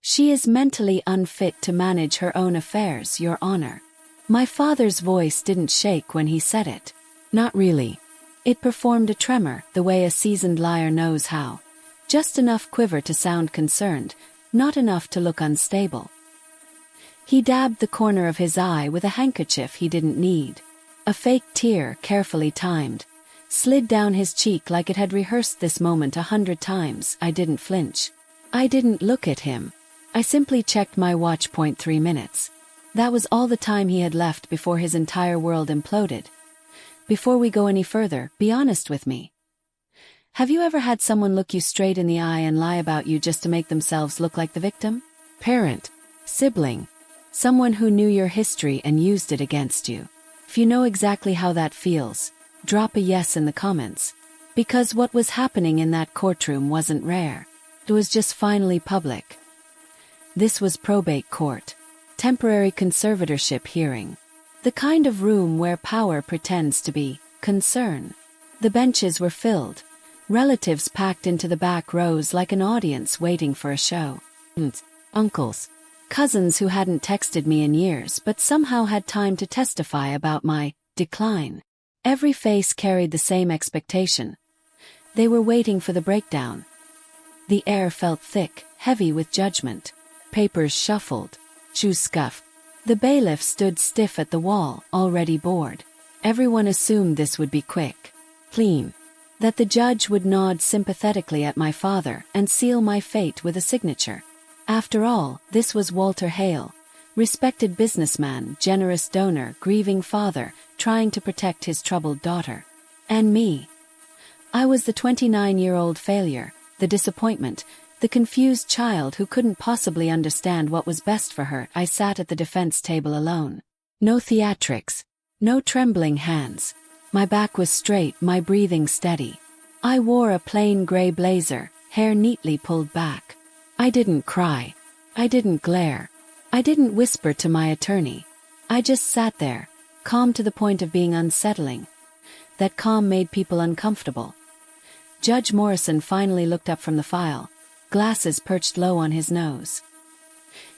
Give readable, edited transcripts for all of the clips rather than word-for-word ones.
She is mentally unfit to manage her own affairs, Your Honor. My father's voice didn't shake when he said it. Not really. It performed a tremor, the way a seasoned liar knows how. Just enough quiver to sound concerned, not enough to look unstable. He dabbed the corner of his eye with a handkerchief he didn't need. A fake tear, carefully timed, slid down his cheek like it had rehearsed this moment 100 times. I didn't flinch. I didn't look at him. I simply checked my watch. 3 minutes. That was all the time he had left before his entire world imploded. Before we go any further, be honest with me. Have you ever had someone look you straight in the eye and lie about you just to make themselves look like the victim? Parent, sibling, someone who knew your history and used it against you. If you know exactly how that feels, drop a yes in the comments. Because what was happening in that courtroom wasn't rare. It was just finally public. This was probate court. Temporary conservatorship hearing. The kind of room where power pretends to be concern. The benches were filled. Relatives packed into the back rows like an audience waiting for a show. Uncles. Cousins who hadn't texted me in years but somehow had time to testify about my decline. Every face carried the same expectation. They were waiting for the breakdown. The air felt thick, heavy with judgment. Papers shuffled. Shoes scuffed. The bailiff stood stiff at the wall, already bored. Everyone assumed this would be quick. Clean. That the judge would nod sympathetically at my father and seal my fate with a signature. After all, this was Walter Hale, respected businessman, generous donor, grieving father, trying to protect his troubled daughter. And me. I was the 29-year-old failure, the disappointment, the confused child who couldn't possibly understand what was best for her. I sat at the defense table alone. No theatrics. No trembling hands. My back was straight, my breathing steady. I wore a plain gray blazer, hair neatly pulled back. I didn't cry. I didn't glare. I didn't whisper to my attorney. I just sat there, calm to the point of being unsettling. That calm made people uncomfortable. Judge Morrison finally looked up from the file, glasses perched low on his nose.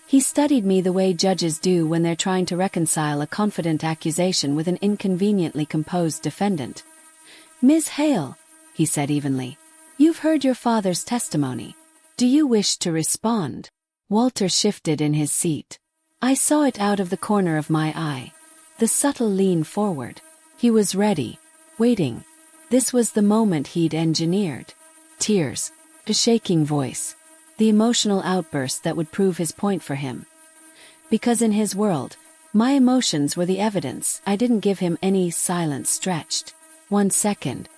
He studied me the way judges do when they're trying to reconcile a confident accusation with an inconveniently composed defendant. "Ms. Hale," he said evenly, "you've heard your father's testimony. Do you wish to respond?" Walter shifted in his seat. I saw it out of the corner of my eye. The subtle lean forward. He was ready, waiting. This was the moment he'd engineered. Tears. A shaking voice. The emotional outburst that would prove his point for him. Because in his world, my emotions were the evidence. I didn't give him any. Silence stretched. 1 second.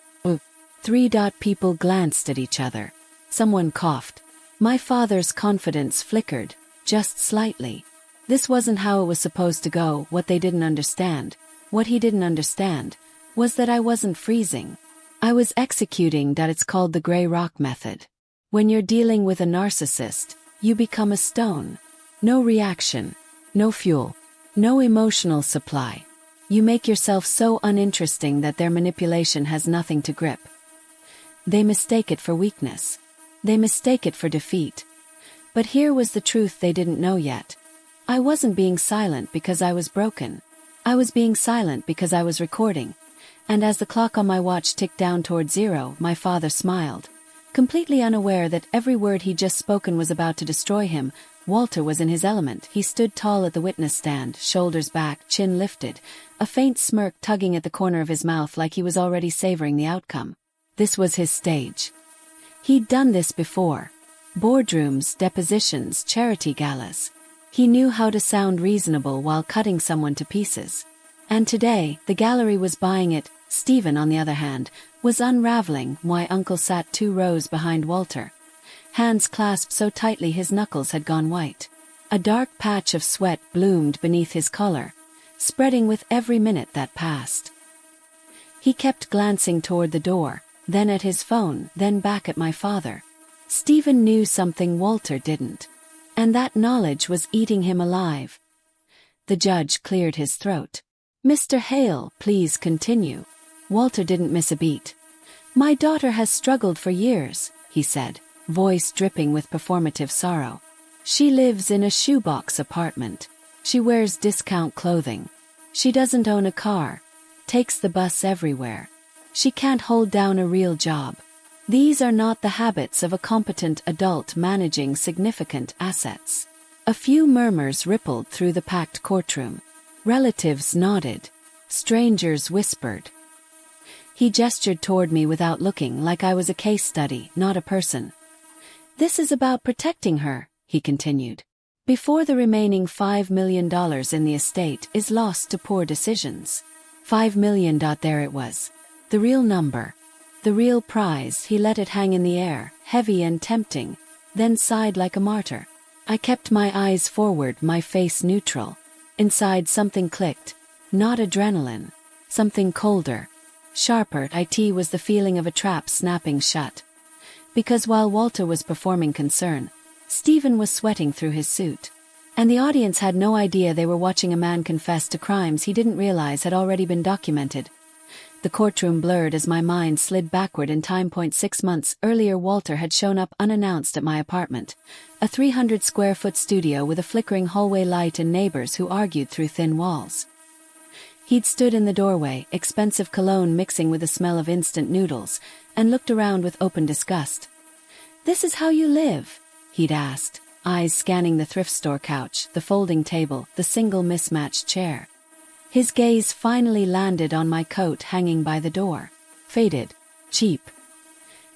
3. People glanced at each other. Someone coughed. My father's confidence flickered, just slightly. This wasn't how it was supposed to go. What they didn't understand, what he didn't understand, was that I wasn't freezing. I was executing. It's called the gray rock method. When you're dealing with a narcissist, you become a stone. No reaction, no fuel, no emotional supply. You make yourself so uninteresting that their manipulation has nothing to grip. They mistake it for weakness. They mistake it for defeat. But here was the truth they didn't know yet. I wasn't being silent because I was broken. I was being silent because I was recording. And as the clock on my watch ticked down toward 0, my father smiled. Completely unaware that every word he'd just spoken was about to destroy him, Walter was in his element. He stood tall at the witness stand, shoulders back, chin lifted, a faint smirk tugging at the corner of his mouth like he was already savoring the outcome. This was his stage. He'd done this before. Boardrooms, depositions, charity galas. He knew how to sound reasonable while cutting someone to pieces. And today, the gallery was buying it. Stephen, on the other hand, was unraveling. My uncle sat 2 rows behind Walter. Hands clasped so tightly his knuckles had gone white. A dark patch of sweat bloomed beneath his collar, spreading with every minute that passed. He kept glancing toward the door, then at his phone, then back at my father. Stephen knew something Walter didn't. And that knowledge was eating him alive. The judge cleared his throat. "Mr. Hale, please continue." Walter didn't miss a beat. "My daughter has struggled for years," he said, voice dripping with performative sorrow. She lives in a shoebox apartment. She wears discount clothing. She doesn't own a car. Takes the bus everywhere. She can't hold down a real job. These are not the habits of a competent adult managing significant assets. A few murmurs rippled through the packed courtroom. Relatives nodded. Strangers whispered. He gestured toward me without looking, like I was a case study, not a person. This is about protecting her, he continued. Before the remaining $5 million in the estate is lost to poor decisions. $5 million, there it was. The real number. The real prize. He let it hang in the air, heavy and tempting, then sighed like a martyr. I kept my eyes forward, my face neutral. Inside something clicked. Not adrenaline. Something colder. Sharper. It was the feeling of a trap snapping shut. Because while Walter was performing concern, Stephen was sweating through his suit. And the audience had no idea they were watching a man confess to crimes he didn't realize had already been documented. The courtroom blurred as my mind slid backward in time. 6 months earlier, Walter had shown up unannounced at my apartment, a 300-square-foot studio with a flickering hallway light and neighbors who argued through thin walls. He'd stood in the doorway, expensive cologne mixing with the smell of instant noodles, and looked around with open disgust. "This is how you live?" he'd asked, eyes scanning the thrift store couch, the folding table, the single mismatched chair. His gaze finally landed on my coat hanging by the door. Faded. Cheap.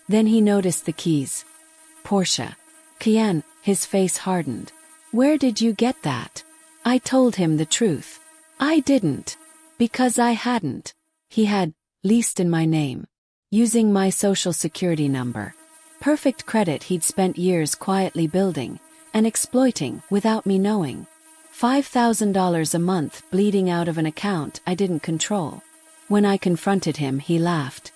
Then he noticed the keys. Portia. Kian. His face hardened. "Where did you get that?" I told him the truth. I didn't. Because I hadn't. He had, leased in my name. Using my social security number. Perfect credit he'd spent years quietly building and exploiting without me knowing. $5,000 a month bleeding out of an account I didn't control. When I confronted him, he laughed.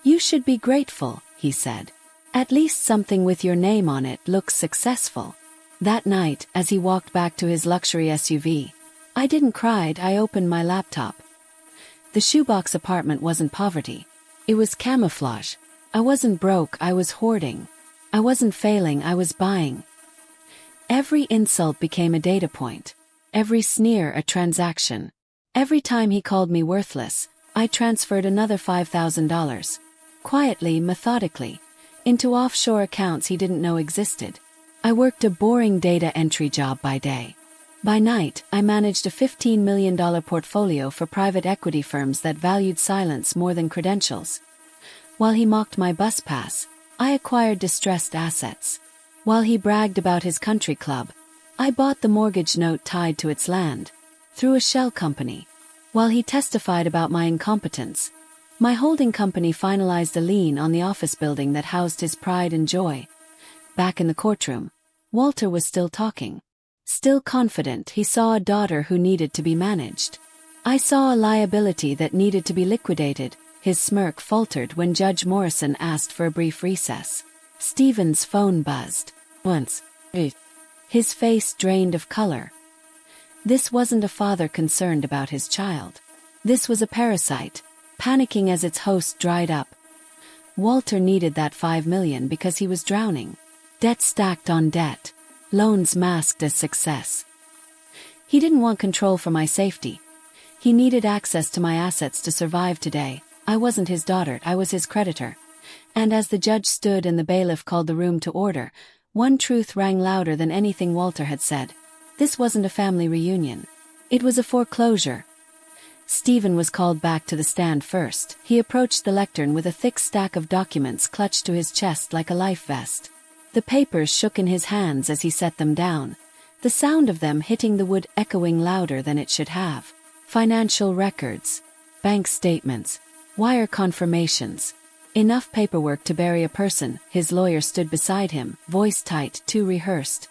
"You should be grateful," he said. "At least something with your name on it looks successful." That night, as he walked back to his luxury SUV, I didn't cry. I opened my laptop. The shoebox apartment wasn't poverty. It was camouflage. I wasn't broke, I was hoarding. I wasn't failing, I was buying. Every insult became a data point. Every sneer a transaction. Every time he called me worthless, I transferred another $5,000. Quietly, methodically. Into offshore accounts he didn't know existed. I worked a boring data entry job by day. By night, I managed a $15 million portfolio for private equity firms that valued silence more than credentials. While he mocked my bus pass, I acquired distressed assets. While he bragged about his country club, I bought the mortgage note tied to its land, through a shell company. While he testified about my incompetence, my holding company finalized a lien on the office building that housed his pride and joy. Back in the courtroom, Walter was still talking. Still confident. He saw a daughter who needed to be managed. I saw a liability that needed to be liquidated. His smirk faltered when Judge Morrison asked for a brief recess. Stephen's phone buzzed. Once. His face drained of color. This wasn't a father concerned about his child. This was a parasite, panicking as its host dried up. Walter needed that $5 million because he was drowning. Debt stacked on debt. Loans masked as success. He didn't want control for my safety. He needed access to my assets to survive today. I wasn't his daughter, I was his creditor. And as the judge stood and the bailiff called the room to order, one truth rang louder than anything Walter had said. This wasn't a family reunion. It was a foreclosure. Stephen was called back to the stand first. He approached the lectern with a thick stack of documents clutched to his chest like a life vest. The papers shook in his hands as he set them down, the sound of them hitting the wood echoing louder than it should have. Financial records, bank statements, wire confirmations. Enough paperwork to bury a person. His lawyer stood beside him, voice tight, too rehearsed.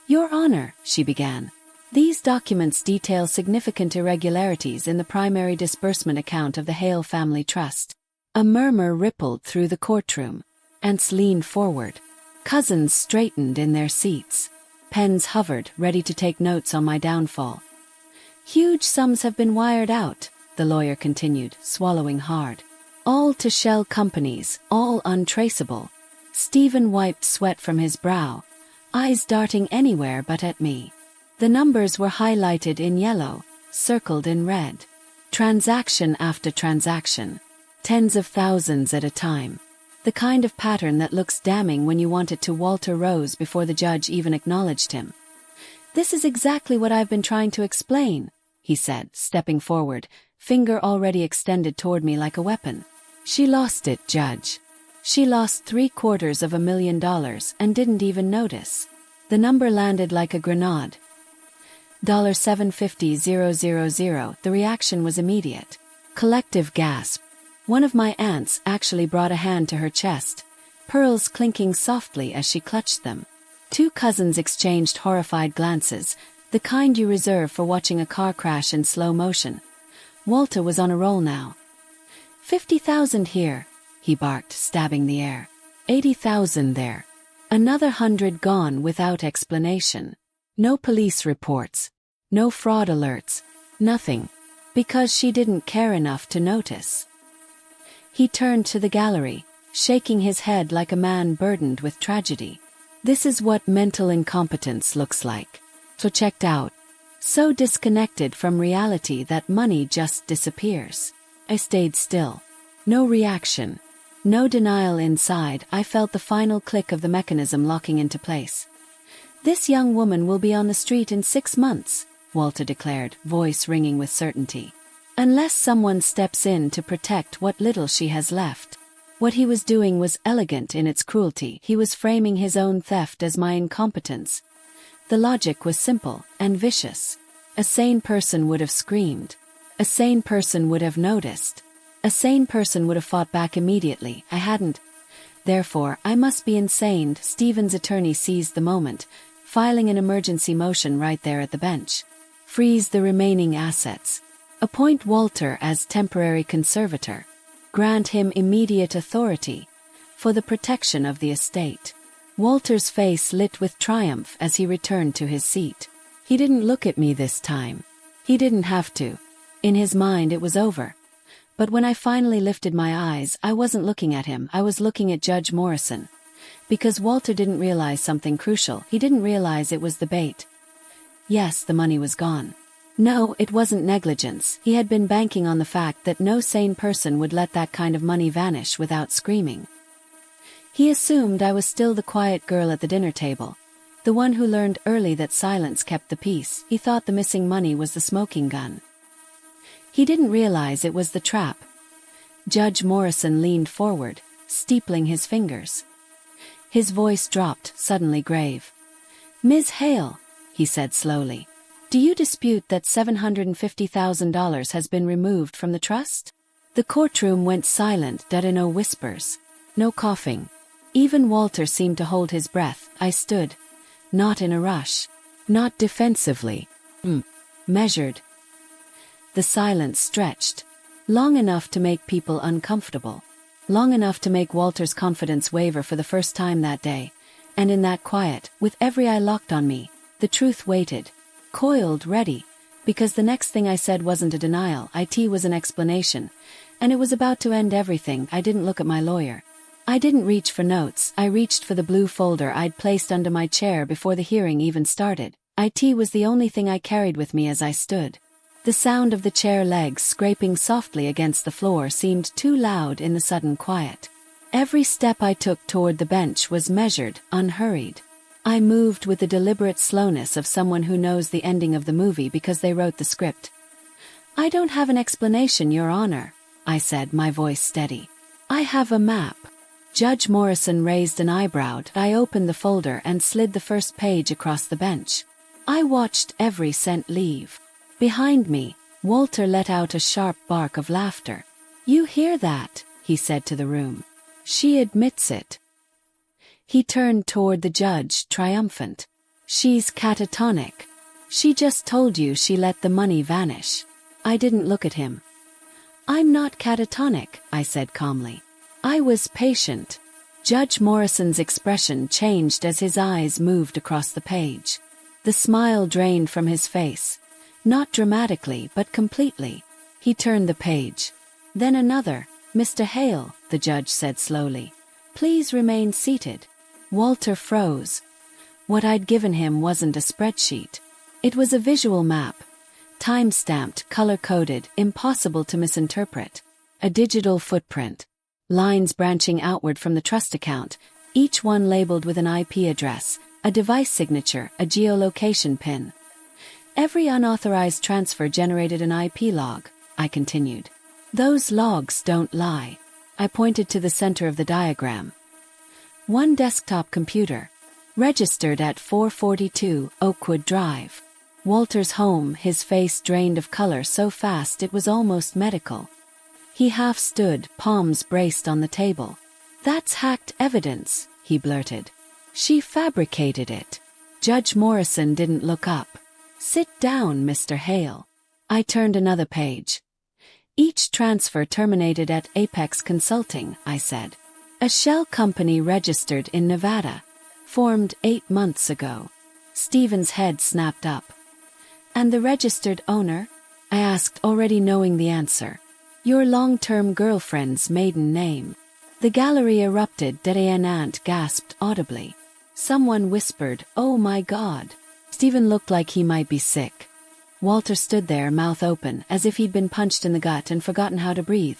"Your Honor," she began, "these documents detail significant irregularities in the primary disbursement account of the Hale Family Trust." A murmur rippled through the courtroom. Aunts leaned forward. Cousins straightened in their seats. Pens hovered, ready to take notes on my downfall. "Huge sums have been wired out," the lawyer continued, swallowing hard. "All to shell companies, all untraceable." Stephen wiped sweat from his brow. eyes darting anywhere but at me. The numbers were highlighted in yellow, circled in red. Transaction after transaction. Tens of thousands at a time. The kind of pattern that looks damning when you want it to. Walter rose before the judge even acknowledged him. "This is exactly what I've been trying to explain," he said, stepping forward, finger already extended toward me like a weapon. "She lost it, Judge. She lost $750,000 and didn't even notice." The number landed like a grenade. $750,000. The reaction was immediate. Collective gasp. One of my aunts actually brought a hand to her chest, pearls clinking softly as she clutched them. Two cousins exchanged horrified glances, the kind you reserve for watching a car crash in slow motion. Walter was on a roll now. 50,000 here, he barked, stabbing the air. 80,000 there. Another 100 gone without explanation. No police reports. No fraud alerts. Nothing. Because she didn't care enough to notice. He turned to the gallery, shaking his head like a man burdened with tragedy. This is what mental incompetence looks like. So checked out. So disconnected from reality that money just disappears. I stayed still. No reaction. No denial inside. I felt the final click of the mechanism locking into place. "This young woman will be on the street in 6 months, Walter declared, voice ringing with certainty. "Unless someone steps in to protect what little she has left." What he was doing was elegant in its cruelty. He was framing his own theft as my incompetence. The logic was simple and vicious. A sane person would have screamed. A sane person would have noticed. A sane person would have fought back immediately. I hadn't. Therefore, I must be insane. Stephen's attorney seized the moment, filing an emergency motion right there at the bench. Freeze the remaining assets. Appoint Walter as temporary conservator. Grant him immediate authority for the protection of the estate. Walter's face lit with triumph as he returned to his seat. He didn't look at me this time. He didn't have to. In his mind it was over. But when I finally lifted my eyes, I wasn't looking at him, I was looking at Judge Morrison. Because Walter didn't realize something crucial. He didn't realize it was the bait. Yes, the money was gone. No, it wasn't negligence. He had been banking on the fact that no sane person would let that kind of money vanish without screaming. He assumed I was still the quiet girl at the dinner table, the one who learned early that silence kept the peace. He thought the missing money was the smoking gun. He didn't realize it was the trap. Judge Morrison leaned forward, steepling his fingers. His voice dropped, suddenly grave. "Ms. Hale," he said slowly, "do you dispute that $750,000 has been removed from the trust?" The courtroom went silent. There were no whispers, no coughing. Even Walter seemed to hold his breath. I stood, not in a rush, not defensively, measured. The silence stretched, long enough to make people uncomfortable, long enough to make Walter's confidence waver for the first time that day. And in that quiet, with every eye locked on me, the truth waited, coiled, ready, because the next thing I said wasn't a denial. It was an explanation, and it was about to end everything. I didn't look at my lawyer. I didn't reach for notes. I reached for the blue folder I'd placed under my chair before the hearing even started. It was the only thing I carried with me as I stood. The sound of the chair legs scraping softly against the floor seemed too loud in the sudden quiet. Every step I took toward the bench was measured, unhurried. I moved with the deliberate slowness of someone who knows the ending of the movie because they wrote the script. "I don't have an explanation, Your Honor," I said, my voice steady. "I have a map." Judge Morrison raised an eyebrow. I opened the folder and slid the first page across the bench. I watched every cent leave. Behind me, Walter let out a sharp bark of laughter. "You hear that?" he said to the room. "She admits it." He turned toward the judge, triumphant. "She's catatonic. She just told you she let the money vanish." I didn't look at him. "I'm not catatonic," I said calmly. "I was patient." Judge Morrison's expression changed as his eyes moved across the page. The smile drained from his face. Not dramatically, but completely. He turned the page. Then another. "Mr. Hale," the judge said slowly, "please remain seated." Walter froze. What I'd given him wasn't a spreadsheet. It was a visual map, time-stamped, color-coded, impossible to misinterpret. A digital footprint. Lines branching outward from the trust account, each one labeled with an IP address, a device signature, a geolocation pin. Every unauthorized transfer generated an IP log, I continued. Those logs don't lie. I pointed to the center of the diagram. One desktop computer. Registered at 442 Oakwood Drive. Walter's home, his face drained of color so fast it was almost medical. He half stood, palms braced on the table. That's hacked evidence, he blurted. She fabricated it. Judge Morrison didn't look up. Sit down, Mr. Hale. I turned another page. Each transfer terminated at Apex Consulting, I said. A shell company registered in Nevada. Formed 8 months ago. Stephen's head snapped up. And the registered owner? I asked, already knowing the answer. Your long-term girlfriend's maiden name. The gallery erupted. An aunt gasped audibly. Someone whispered, "Oh my God." Stephen looked like he might be sick. Walter stood there, mouth open, as if he'd been punched in the gut and forgotten how to breathe.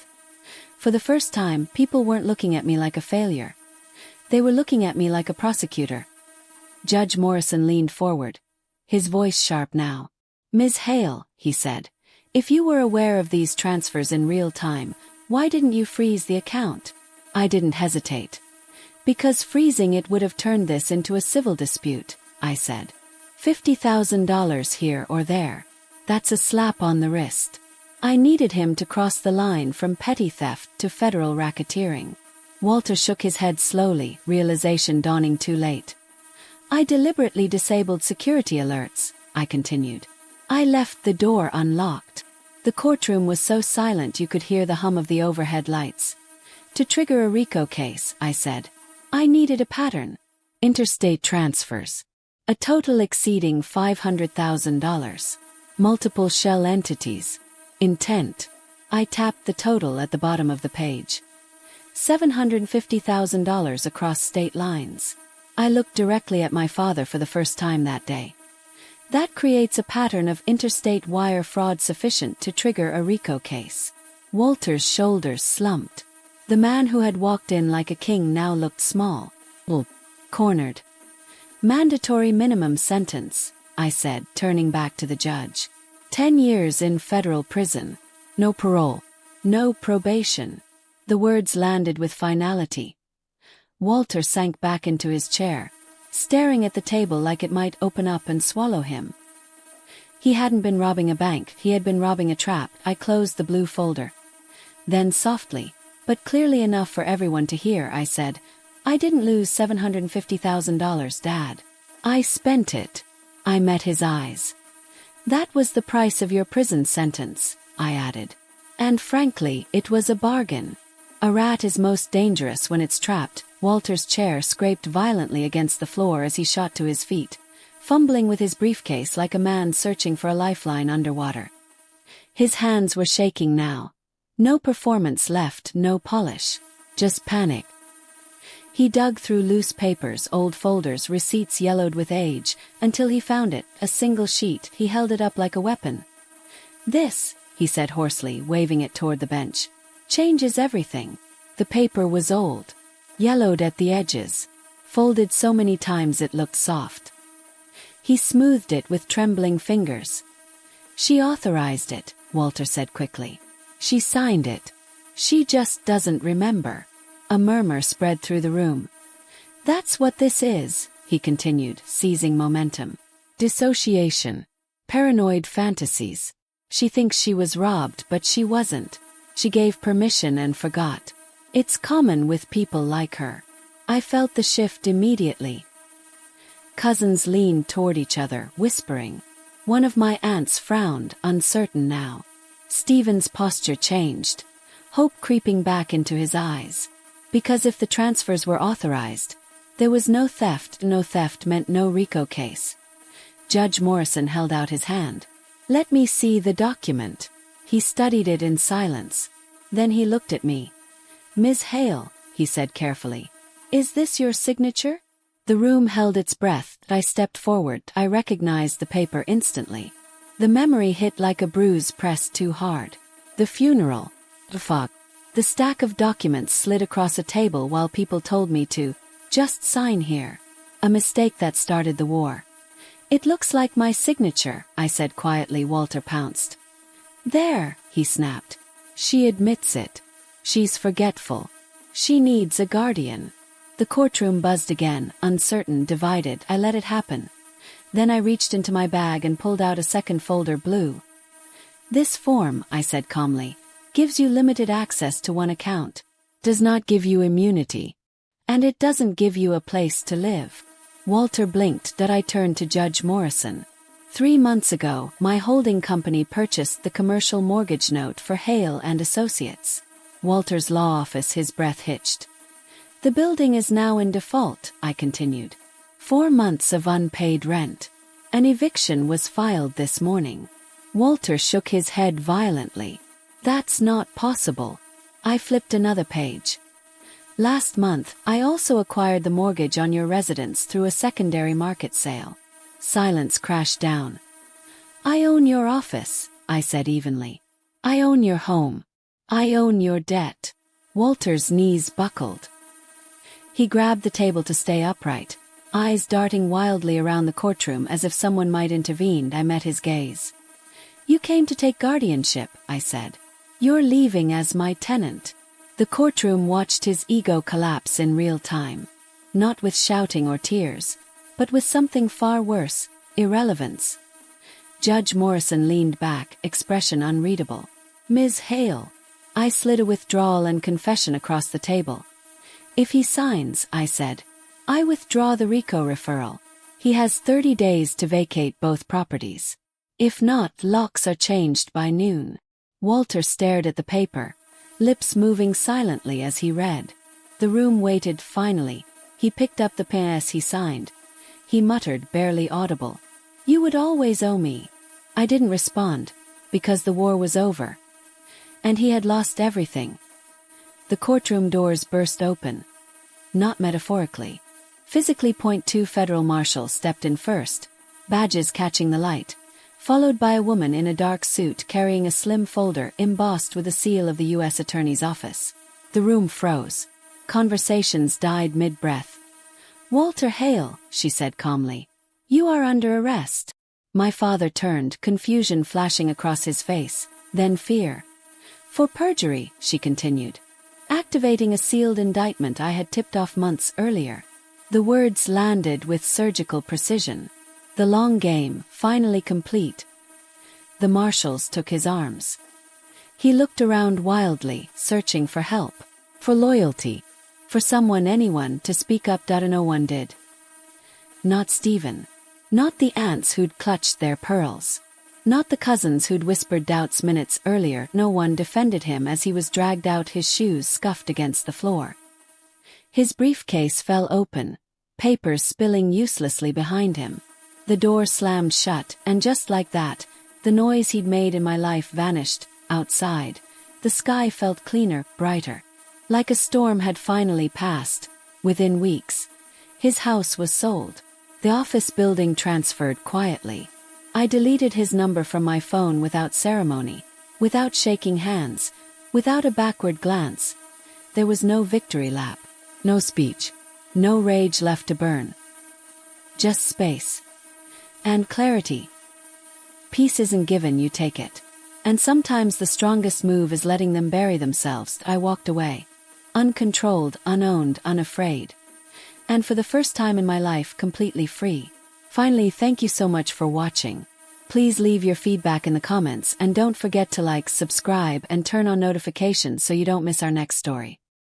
For the first time, people weren't looking at me like a failure. They were looking at me like a prosecutor. Judge Morrison leaned forward. His voice sharp now. Ms. Hale, he said, if you were aware of these transfers in real time, why didn't you freeze the account? I didn't hesitate. Because freezing it would have turned this into a civil dispute, I said. $50,000 here or there. That's a slap on the wrist. I needed him to cross the line from petty theft to federal racketeering. Walter shook his head slowly, realization dawning too late. I deliberately disabled security alerts, I continued. I left the door unlocked. The courtroom was so silent you could hear the hum of the overhead lights. To trigger a RICO case, I said, I needed a pattern. Interstate transfers. A total exceeding $500,000. Multiple shell entities. Intent. I tapped the total at the bottom of the page. $750,000 across state lines. I looked directly at my father for the first time that day. That creates a pattern of interstate wire fraud sufficient to trigger a RICO case. Walter's shoulders slumped. The man who had walked in like a king now looked small. Cornered. Mandatory minimum sentence, I said, turning back to the judge. 10 years in federal prison. No parole. No probation. The words landed with finality. Walter sank back into his chair, staring at the table like it might open up and swallow him. He hadn't been robbing a bank, he had been robbing a trap. I closed the blue folder. Then softly, but clearly enough for everyone to hear, I said, I didn't lose $750,000, Dad. I spent it. I met his eyes. That was the price of your prison sentence, I added. And frankly, it was a bargain. A rat is most dangerous when it's trapped. Walter's chair scraped violently against the floor as he shot to his feet, fumbling with his briefcase like a man searching for a lifeline underwater. His hands were shaking now. No performance left, no polish. Just panic. He dug through loose papers, old folders, receipts yellowed with age, until he found it, a single sheet. He held it up like a weapon. This, he said hoarsely, waving it toward the bench, changes everything. The paper was old. Yellowed at the edges. Folded so many times it looked soft. He smoothed it with trembling fingers. She authorized it, Walter said quickly. She signed it. She just doesn't remember. A murmur spread through the room. That's what this is, he continued, seizing momentum. Dissociation. Paranoid fantasies. She thinks she was robbed, but she wasn't. She gave permission and forgot. It's common with people like her. I felt the shift immediately. Cousins leaned toward each other, whispering. One of my aunts frowned, uncertain now. Stephen's posture changed, hope creeping back into his eyes. Because if the transfers were authorized, there was no theft. No theft meant no RICO case. Judge Morrison held out his hand. Let me see the document. He studied it in silence. Then he looked at me. Ms. Hale, he said carefully. Is this your signature? The room held its breath. I stepped forward. I recognized the paper instantly. The memory hit like a bruise pressed too hard. The funeral. Fuck. The stack of documents slid across a table while people told me to just sign here. A mistake that started the war. It looks like my signature, I said quietly. Walter pounced. There, he snapped. She admits it. She's forgetful. She needs a guardian. The courtroom buzzed again, uncertain, divided. I let it happen. Then I reached into my bag and pulled out a second folder. Blue. This form, I said calmly, gives you limited access to one account. Does not give you immunity. And it doesn't give you a place to live. Walter blinked. That I turned to Judge Morrison. 3 months ago, my holding company purchased the commercial mortgage note for Hale and Associates. Walter's law office, his breath hitched. The building is now in default, I continued. 4 months of unpaid rent. An eviction was filed this morning. Walter shook his head violently. That's not possible. I flipped another page. Last month, I also acquired the mortgage on your residence through a secondary market sale. Silence crashed down. I own your office, I said evenly. I own your home. I own your debt. Walter's knees buckled. He grabbed the table to stay upright, eyes darting wildly around the courtroom as if someone might intervene. I met his gaze. You came to take guardianship, I said. You're leaving as my tenant. The courtroom watched his ego collapse in real time. Not with shouting or tears, but with something far worse, irrelevance. Judge Morrison leaned back, expression unreadable. Ms. Hale. I slid a withdrawal and confession across the table. If he signs, I said, I withdraw the RICO referral. He has 30 days to vacate both properties. If not, locks are changed by noon. Walter stared at the paper, lips moving silently as he read. The room waited. Finally, he picked up the pen as he signed. He muttered, barely audible. You would always owe me. I didn't respond, because the war was over. And he had lost everything. The courtroom doors burst open. Not metaphorically. Physically. 2 federal marshals stepped in first, badges catching the light, followed by a woman in a dark suit carrying a slim folder embossed with a seal of the U.S. Attorney's Office. The room froze. Conversations died mid-breath. Walter Hale, she said calmly. You are under arrest. My father turned, confusion flashing across his face, then fear. For perjury, she continued. Activating a sealed indictment I had tipped off months earlier. The words landed with surgical precision. The long game, finally complete. The marshals took his arms. He looked around wildly, searching for help, for loyalty, for someone, anyone, to speak up. No one did. Not Stephen. Not the aunts who'd clutched their pearls. Not the cousins who'd whispered doubts minutes earlier. No one defended him as he was dragged out, his shoes scuffed against the floor. His briefcase fell open, papers spilling uselessly behind him. The door slammed shut, and just like that, the noise he'd made in my life vanished. Outside, the sky felt cleaner, brighter. Like a storm had finally passed. Within weeks, his house was sold. The office building transferred quietly. I deleted his number from my phone without ceremony, without shaking hands, without a backward glance. There was no victory lap, no speech, no rage left to burn. Just space. And clarity. Peace isn't given, you take it. And sometimes the strongest move is letting them bury themselves. I walked away. Uncontrolled, unowned, unafraid. And for the first time in my life, completely free. Finally, thank you so much for watching. Please leave your feedback in the comments and don't forget to like, subscribe, and turn on notifications so you don't miss our next story.